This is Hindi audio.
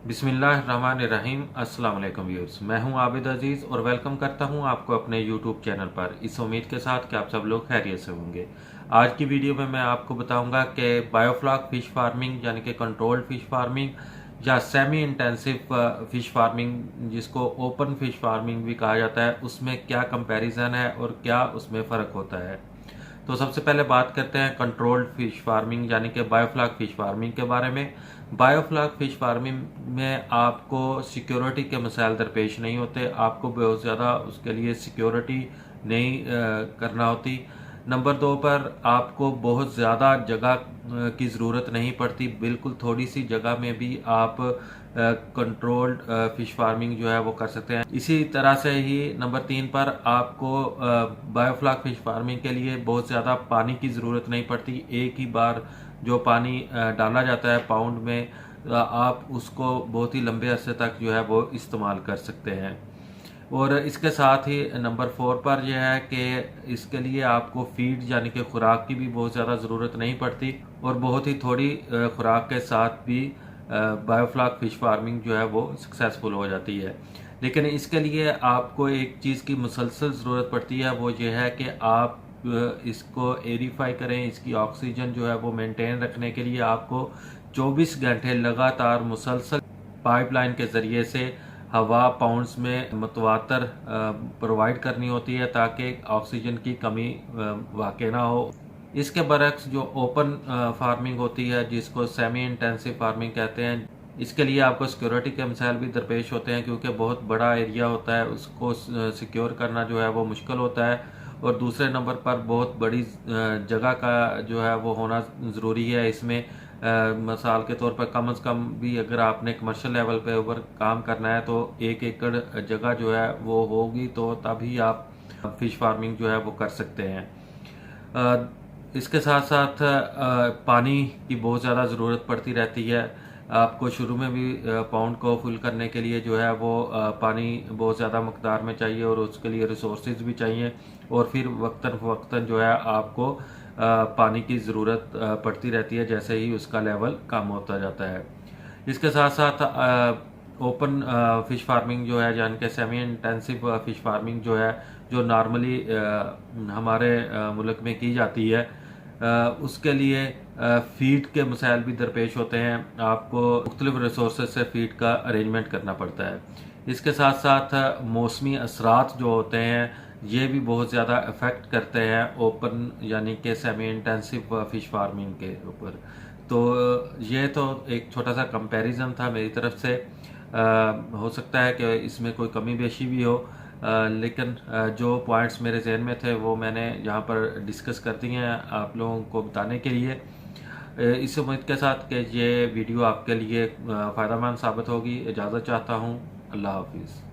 बिस्मिल्लाहिर्रहमानिर्रहीम। अस्सलाम वालेकुम व्यूअर्स, मैं हूं आबिद अजीज़ और वेलकम करता हूं आपको अपने यूट्यूब चैनल पर, इस उम्मीद के साथ कि आप सब लोग खैरियत से होंगे। आज की वीडियो में मैं आपको बताऊंगा कि बायोफ्लॉक फिश फार्मिंग यानी कि कंट्रोल्ड फिश फार्मिंग या सेमी इंटेंसिव फिश फार्मिंग, जिसको ओपन फिश फार्मिंग भी कहा जाता है, उसमें क्या कंपैरिजन है और क्या उसमें फ़र्क होता है। तो सबसे पहले बात करते हैं कंट्रोल्ड फिश फार्मिंग यानी कि बायोफ्लॉक फिश फार्मिंग के बारे में। बायोफ्लॉक फिश फार्मिंग में आपको सिक्योरिटी के मसाइल दरपेश नहीं होते, आपको बहुत ज़्यादा उसके लिए सिक्योरिटी नहीं करना होती। नंबर 2 पर आपको बहुत ज़्यादा जगह की ज़रूरत नहीं पड़ती, बिल्कुल थोड़ी सी जगह में भी आप कंट्रोल्ड फिश फार्मिंग जो है वो कर सकते हैं। इसी तरह से ही नंबर 3 पर आपको बायोफ्लॉक फिश फार्मिंग के लिए बहुत ज़्यादा पानी की ज़रूरत नहीं पड़ती। एक ही बार जो पानी डाला जाता है पाउंड में, आप उसको बहुत ही लंबे अरसे तक जो है वो इस्तेमाल कर सकते हैं। और इसके साथ ही नंबर 4 पर यह है कि इसके लिए आपको फीड यानी कि खुराक की भी बहुत ज़्यादा ज़रूरत नहीं पड़ती और बहुत ही थोड़ी खुराक के साथ भी बायोफ्लॉक फिश फार्मिंग जो है वो सक्सेसफुल हो जाती है। लेकिन इसके लिए आपको एक चीज़ की मुसलसल ज़रूरत पड़ती है, वो ये है कि आप इसको एरीफाई करें। इसकी ऑक्सीजन जो है वो मेंटेन रखने के लिए आपको 24 घंटे लगातार मुसलसल पाइपलाइन के ज़रिए से हवा पाउंड्स में मुतवातर प्रोवाइड करनी होती है, ताकि ऑक्सीजन की कमी वाक़ई ना हो। इसके बरक्स जो ओपन फार्मिंग होती है, जिसको सेमी इंटेंसिव फार्मिंग कहते हैं, इसके लिए आपको सिक्योरिटी के मसाइल भी दरपेश होते हैं, क्योंकि बहुत बड़ा एरिया होता है, उसको सिक्योर करना जो है वो मुश्किल होता है। और दूसरे नंबर पर बहुत बड़ी जगह का जो है वो होना ज़रूरी है इसमें। मिसाल के तौर पर कम से कम भी अगर आपने कमर्शियल लेवल पे ऊपर काम करना है तो 1 एकड़ जगह जो है वो होगी, तो तभी आप फिश फार्मिंग जो है वो कर सकते हैं। इसके साथ साथ पानी की बहुत ज़्यादा ज़रूरत पड़ती रहती है। आपको शुरू में भी पाउंड को फुल करने के लिए जो है वो पानी बहुत ज़्यादा मकदार में चाहिए और उसके लिए रिसोर्सेज भी चाहिए, और फिर वक्तन फ़वक्तन जो है आपको पानी की ज़रूरत पड़ती रहती है जैसे ही उसका लेवल कम होता जाता है। इसके साथ साथ ओपन फिश फार्मिंग जो है यानी कि सेमी इंटेंसिव फिश फार्मिंग जो है, जो नॉर्मली हमारे मुल्क में की जाती है, उसके लिए फीड के मसाइल भी दरपेश होते हैं। आपको मुख्तलिफ रिसोर्सेज से फीड का अरेंजमेंट करना पड़ता है। इसके साथ साथ मौसमी असरात जो होते हैं, ये भी बहुत ज़्यादा अफेक्ट करते हैं ओपन यानी कि सेमी इंटेंसिव फिश फार्मिंग के ऊपर। तो ये तो एक छोटा सा कंपैरिजन था मेरी तरफ से। हो सकता है कि इसमें कोई कमी बेशी भी हो, लेकिन जो पॉइंट्स मेरे जहन में थे वो मैंने यहाँ पर डिस्कस कर दिए हैं आप लोगों को बताने के लिए। इस उम्मीद के साथ कि ये वीडियो आपके लिए फ़ायदेमंद साबित होगी। इजाज़त चाहता हूँ। अल्लाह हाफिज़।